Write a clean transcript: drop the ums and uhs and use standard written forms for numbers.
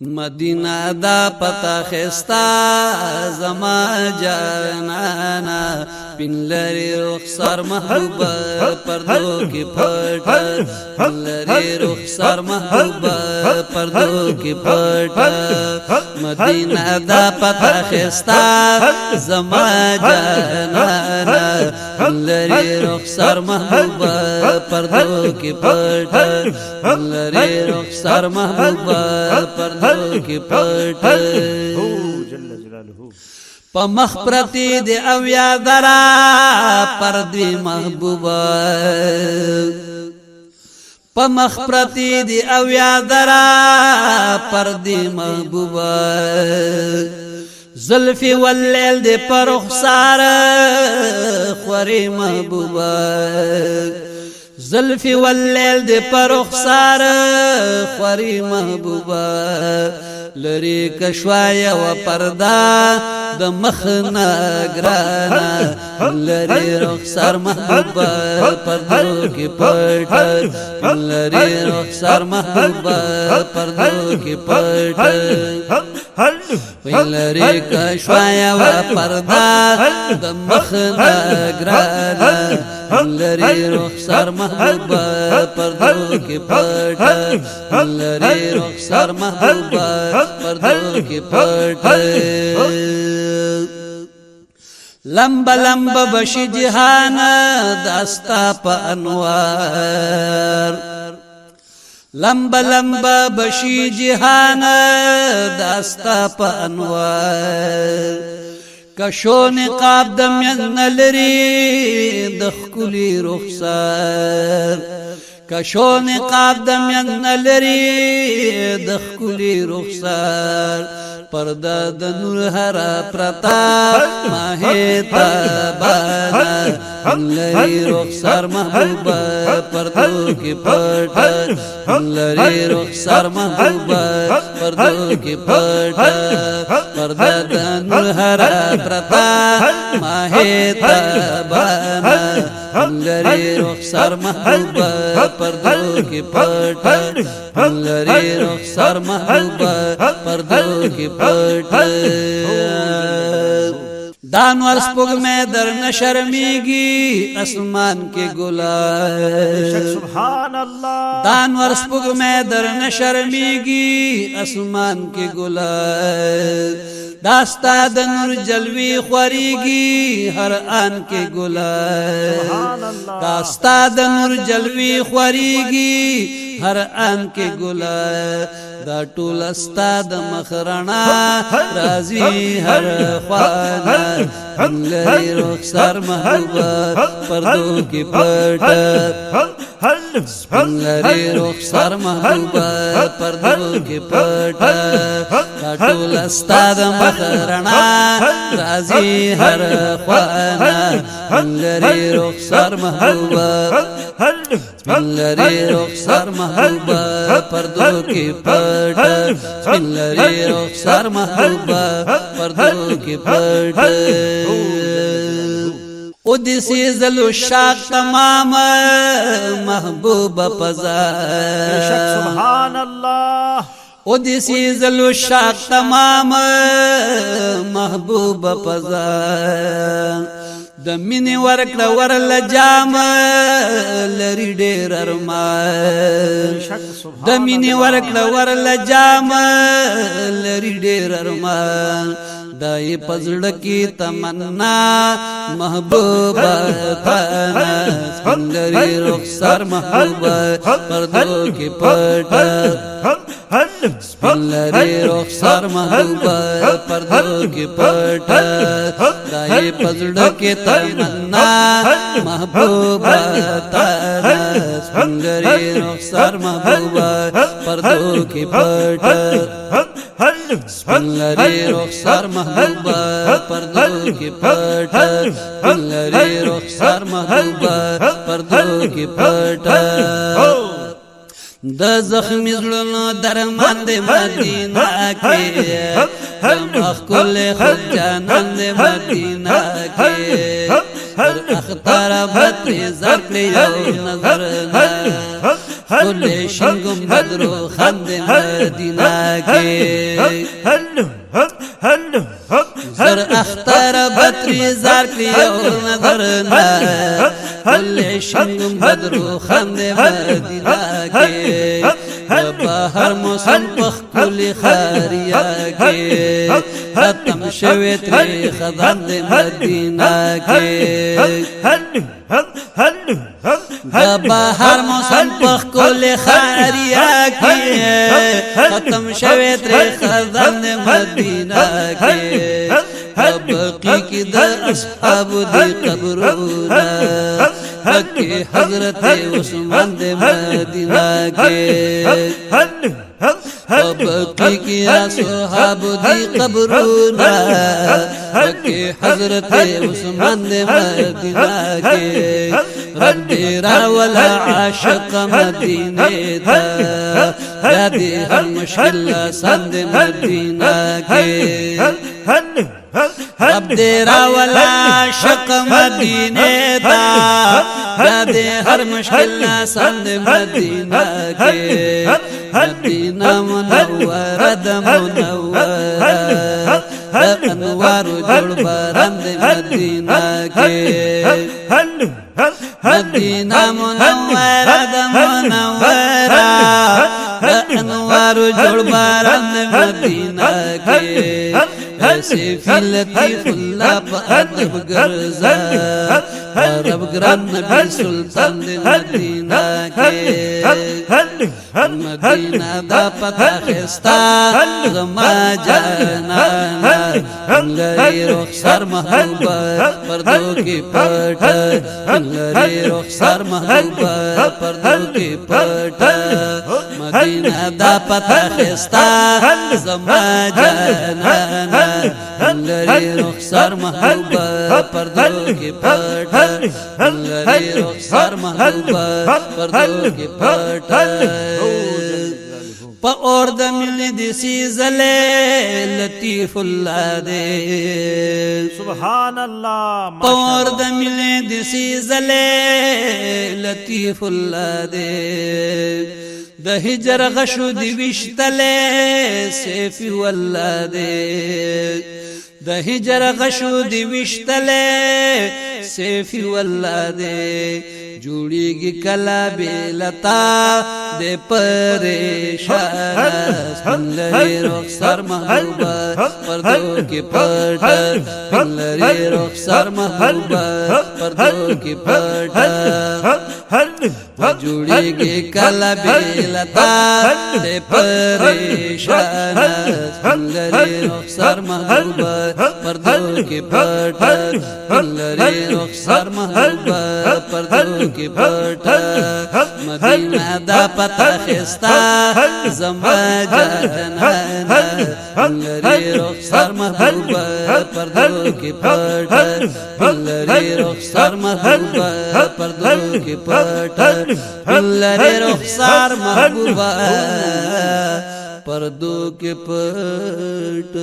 مدینہ دا پتا خستا زما جانانا پن لری رخسار محبوبا پردو کی پھٹا پن لری رخسار محبوبا پردو کی پھٹا مدینہ دا پتا خستا زما جانانا پن لری رخسار محبوبا پردو کی پھٹا پن لری رخسار محبوبا پردو کی پھٹ پا مخبرتی دی او یادرا پردوی محبوبا پا مخبرتی دی او یادرا پردوی محبوبا زلفی واللیل دی پر رخسار خوری محبوبا زلفی واللیل دی پر رخسار خوری محبوبا لری کشوای و پردا د مخنا گرانا لری رخسار محبوبا پردو کی پھٹا لری رخسار محبوبا پردو کی پھٹا لری کشوای و پردا د مخنا گرانا لری رخسار محبوبا پردو کی پھٹا لری رخسار محبوبا پردو کی پھٹا لمبا لمبا بشی جہان داستا پا انوار لمبا لمبا بشی جہان داستا پا انوار کشو نقاب دمین لری دخکلی رخسار کشو نقاب دمین لری دخکلی رخسار پردا د نور هرا پرتا ماهی تابانا لری رخسار محبوبا پردو کی پھٹا لری رخسار محبوبا پردو کی پھٹا پردا د نور هرا پرتا ماهی تابانا لری رخسار محبوبا پردو کی پھٹا لری رخسار محبوبا پردو کی پھٹا دانور سپوگ میں در نشرمیگی اسمان کے گلاب سبحان اللہ دانور سپوگ میں در نشرمیگی اسمان کے گلاب داستا دنور جلوی خوریگی ہر آن کے گلاب داستا دنور جلوی خوریگی ہر آن کے گلاب دا ټول استاد مخرنا رازی ہر خوانا لری رخسار محبوبا پردو کی پھٹا لری رخسار محبوبا پردو کی پھٹا دا ټول استاد مخرنا رازی ہر خوانا لری رخسار محبوبا لری رخسار محبوبا پردو کی پھٹا لری رخسار محبوبا پردو کی پھٹا ادسی زلو شاق تمام محبوبا پزار سبحان اللہ ادسی زلو شاق تمام محبوبا پزار د مینې ورکړه ورله جام لري ډېر ارمان د مینې ورکړه ورله جام لري ډېر ارمان دا یې په زړه کې تمنا محبوبه تانا لري رخسار محبوبه پردو کې پھٹا لری رخسار محبوبا پردو کی پھٹا دائی پزڑ کے تمنا محبوبا تانا لری رخسار محبوبا پردو کی پھٹا لری رخسار محبوبا پردو کی پھٹا لری رخسار محبوبا پردو کی پھٹا د زخمی زړونو درمان د مدینہ کې مخ کول خود جانان د مدینہ کې اختر بت زکړ یو نظر کل شنگم بدرو خند مدینہ کے زر اختر بطری زار کریو نظرنا کل شنگم بدرو خند مدینہ کے بہر موسم پخ کل خاریا کے ختم شوی تری خزان دے مدینہ کے بہر موسم پخ کل خاریا کے ختم شوی تری خزان دے مدینہ کے بقی کی در اصحاب دی قبرونا حقی حضرت عثمان دے مدینہ کے بقی کی اصحاب دی قبرونا حقی حضرت عثمان دے مدینہ کے ردی راولا عاشق مدینہ تا یادی ہر مشکل سند مدینہ کے رب دے راولا عاشق مدینہ تا یادی ہر مشکل سند مدینہ کے مدینہ منورہ دا منورہ انوار جوڑ برند مدینہ کے مدینہ منورہ دا منورہ انوار جوڑ برند مدینہ کے ایسے فی لطیف اللہ پا ادب گرزا رب گران نبی سلطان دے مدینہ کے مدینہ دا پتا خستا زما جانانا لری رخسار محبوبہ پردوں کی پٹ لری رخسار محبوبہ پردوں کی پٹ مدینہ دا پتا خستا زما جانانا لری رخسار محبوبہ پردوں کی پٹ لری رخسار محبوبہ پردوں کی پٹ پا اور دا ملی دیسی زلے لطیف اللہ دے سبحان اللہ پا اور دا ملی دیسی زلے لطیف اللہ دے دا ہجر غشو دی وشتلے سیفی واللہ دے دا ہجر غشو دی وشتلے سیفی واللہ دے جوڑی گی کلا بیلتا دے پریشان لری رخسار محبوبہ پردوں کی پٹ لری رخسار محبوبہ پردوں کی پٹ جوڑی گی کلا بیلتا دے پریشان لری رخسار محبوبہ پردوں کی پٹ لری رخسار محبوبہ پردوں کی پٹ مدینہ دا پتا خستا زما جانانا لری رخسار محبوبہ پردوں کی پٹ لری رخسار محبوبہ پردوں کی پٹ لری رخسار محبوبہ پردوں کی پٹ